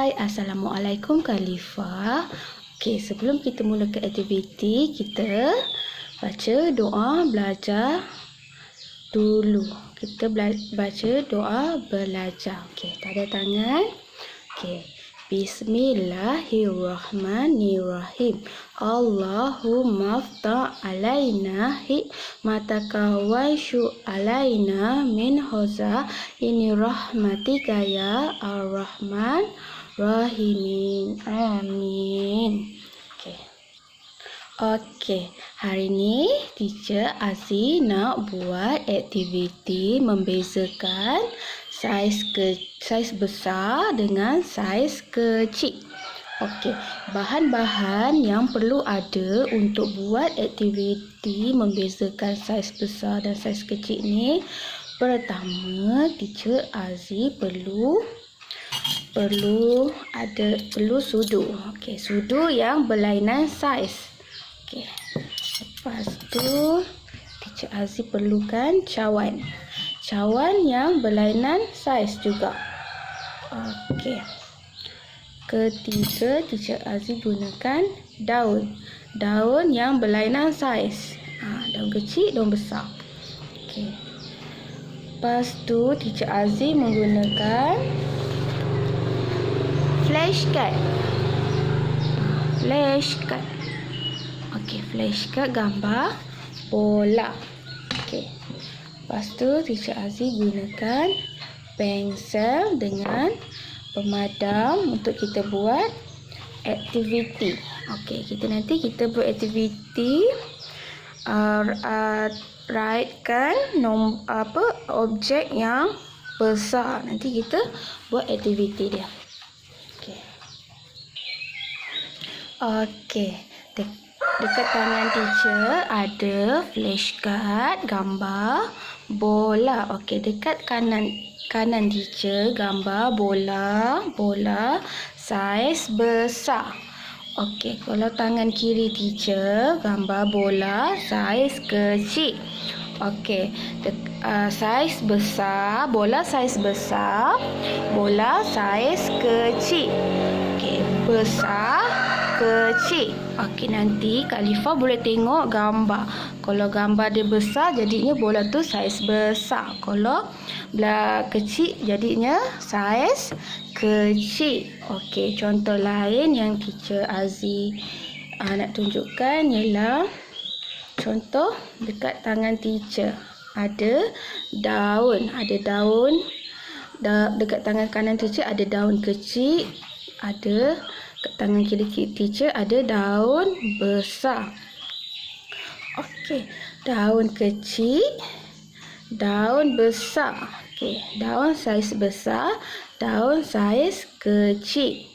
Hai, Assalamualaikum Khalifah. Okey, sebelum kita mula ke aktiviti, kita baca doa belajar dulu. Kita baca doa belajar. Okey, tanda tangan. Okey. Bismillahirrahmanirrahim. Allahumma ftah alaina hikmataka wa syu alaina min hoza ini rahmatika ya ar-Rahman Rahimin. Amin. Okey, hari ni Teacher Aziz nak buat aktiviti membezakan saiz besar dengan saiz kecil. Okey, bahan-bahan yang perlu ada untuk buat aktiviti membezakan saiz besar dan saiz kecil ni, pertama Teacher Aziz perlu sudu. Okey, sudu yang berlainan saiz. Okey. Lepas tu Teacher Aziz perlukan cawan. Cawan yang berlainan saiz juga. Okey. Ketiga, Teacher Aziz gunakan daun. Daun yang berlainan saiz. Daun kecil, daun besar. Okey. Lepas tu Teacher Aziz menggunakan flashcard. Flashcard. Okey, flashcard gambar bola. Okey. Lepas tu Teacher Aziz gunakan pensel dengan pemadam untuk kita buat aktiviti. Okey, kita buat aktiviti raitkan objek yang besar. Nanti kita buat aktiviti dia. Okey. Dekat tangan Teacher ada flashcard gambar bola. Okey, dekat kanan Teacher gambar bola saiz besar. Okey, kalau tangan kiri Teacher gambar bola saiz kecil. Okey, saiz besar, bola saiz besar, bola saiz kecil. Okey, besar, kecil. Okey, nanti Khalifah boleh tengok gambar. Kalau gambar dia besar, jadinya bola tu saiz besar. Kalau bola kecil, jadinya saiz kecil. Okey, contoh lain yang Teacher Aziz nak tunjukkan ialah contoh dekat tangan Teacher ada daun. Dekat tangan kanan Teacher ada daun kecil, ada kat tangan kiri Teacher ada daun besar. Okey, daun kecil, daun besar. Okey, daun saiz besar, daun saiz kecil.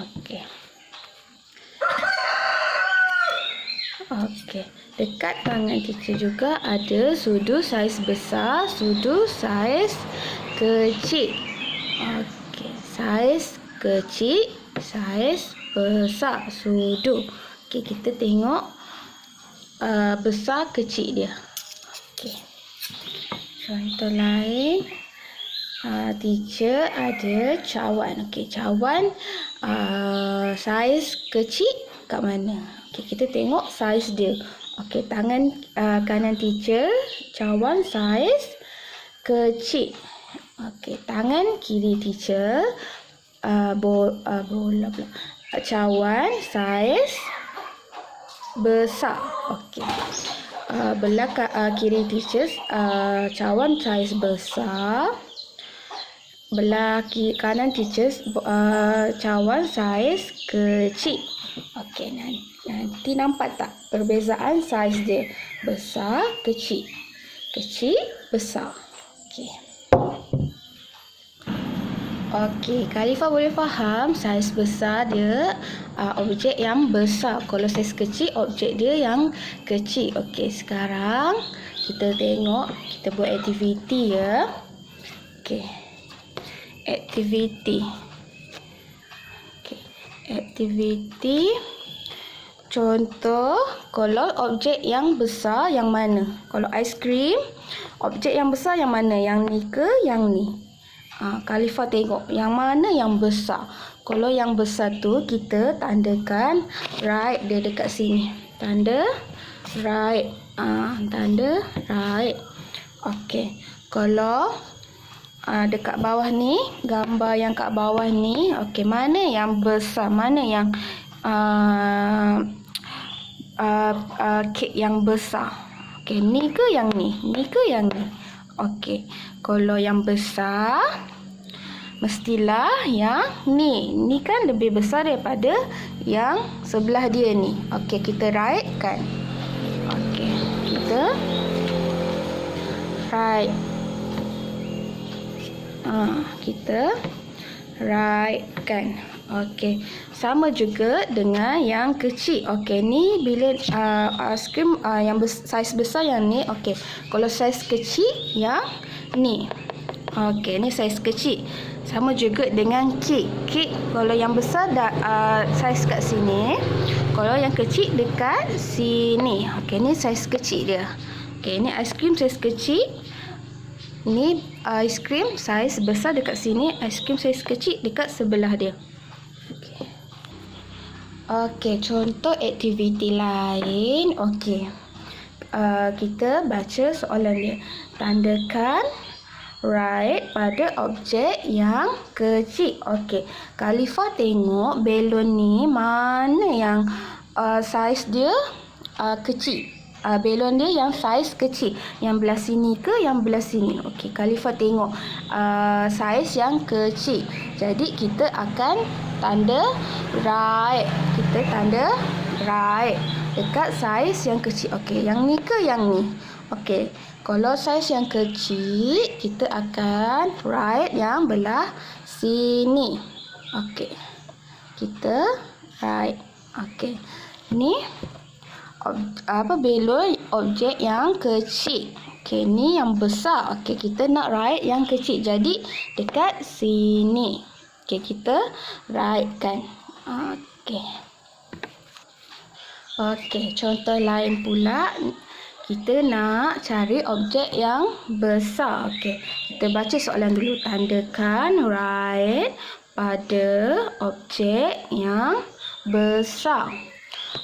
Okey. Okey, dekat tangan Teacher juga ada sudu saiz besar, sudu saiz kecil. Okey, saiz kecil, saiz besar, sudu. Okey, kita tengok besar kecil dia. Okey. Contoh lain, Teacher ada cawan. Okey, cawan saiz kecil kat mana? Okey, kita tengok saiz dia. Okey, tangan kanan Teacher cawan saiz kecil. Okey, tangan kiri Teacher cawan saiz besar. Okey. Belah kiri Teacher cawan saiz besar. Belah kanan Teacher cawan saiz kecil. Okey, nanti nampak tak perbezaan saiz dia? Besar, kecil. Kecil, besar. Okey. Okey, Khalifah boleh faham saiz besar dia objek yang besar. Kalau saiz kecil, objek dia yang kecil. Okey, sekarang kita tengok, kita buat aktiviti ya. Okey. Aktiviti. Okey. Aktiviti. Contoh, kalau objek yang besar yang mana? Kalau aiskrim, objek yang besar yang mana? Yang ni ke yang ni? Khalifah tengok yang mana yang besar. Kalau yang besar tu kita tandakan right dia dekat sini. Tanda right. Tanda right. Okey. Kalau dekat bawah ni, gambar yang kat bawah ni, okey, mana yang besar, mana yang kek yang besar. Okey, ni ke yang ni? Ni ke yang ni? Okey, kalau yang besar mestilah yang ni. Ni kan lebih besar daripada yang sebelah dia ni. Okey, kita rightkan. Okey, kita right. Kita rightkan. Okey, sama juga dengan yang kecil. Okey, ni bila aiskrim yang saiz besar yang ni. Okey, kalau saiz kecil yang ni. Okey, ni saiz kecil. Sama juga dengan kek. Kek kalau yang besar saiz kat sini. Kalau yang kecil dekat sini. Okey, ni saiz kecil dia. Okey, ni aiskrim saiz kecil. Ni aiskrim saiz besar dekat sini. Aiskrim saiz kecil dekat sebelah dia. Okey, contoh aktiviti lain. Okey, kita baca soalan dia. Tandakan right pada objek yang kecil. Okey, Khalifah tengok belon ni mana yang saiz dia kecil. Belon dia yang saiz kecil. Yang belah sini ke yang belah sini? Okey, Khalifah tengok saiz yang kecil. Jadi kita akan tanda right. Kita tanda right dekat saiz yang kecil. Okey, yang ni ke yang ni? Okey, kalau saiz yang kecil kita akan right yang belah sini. Okey, kita right. Okey, ni belon objek yang kecil. Okey, ni yang besar. Okey, kita nak right yang kecil. Jadi dekat sini. Okey, kita rightkan. Okey. Okey, contoh lain pula. Kita nak cari objek yang besar. Okey, kita baca soalan dulu. Tandakan right pada objek yang besar.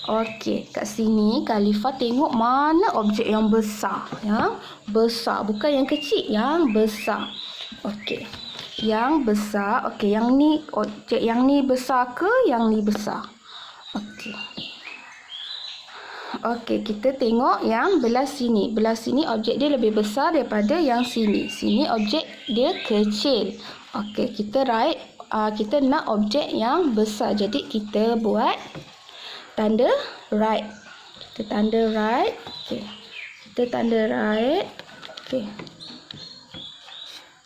Okey, kat sini Khalifah tengok mana objek yang besar. Yang besar, bukan yang kecil, yang besar. Okey, yang besar. Okey, yang ni objek yang ni besar ke yang ni besar? Okey. Okey, kita tengok yang belah sini. Belah sini objek dia lebih besar daripada yang sini. Sini objek dia kecil. Okey, kita right. Kita nak objek yang besar. Jadi kita buat tanda right. Kita tanda right. Okey. Kita tanda right. Okey.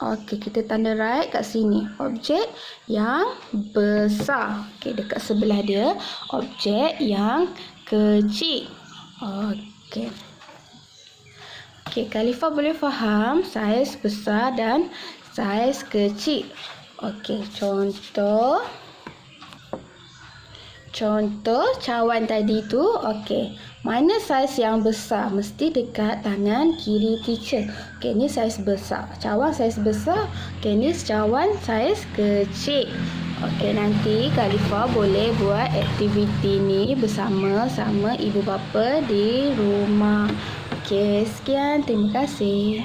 Okey, kita tanda right kat sini. Objek yang besar. Okey, dekat sebelah dia objek yang kecil. Okey. Okey, Khalifah boleh faham saiz besar dan saiz kecil. Okey, contoh cawan tadi tu. Okey, mana saiz yang besar? Mesti dekat tangan kiri teacher. Okey, ni saiz besar. Cawan saiz besar. Okey, ni cawan saiz kecil. Okey, nanti Khalifah boleh buat aktiviti ni bersama-sama ibu bapa di rumah. Okey, sekian. Terima kasih.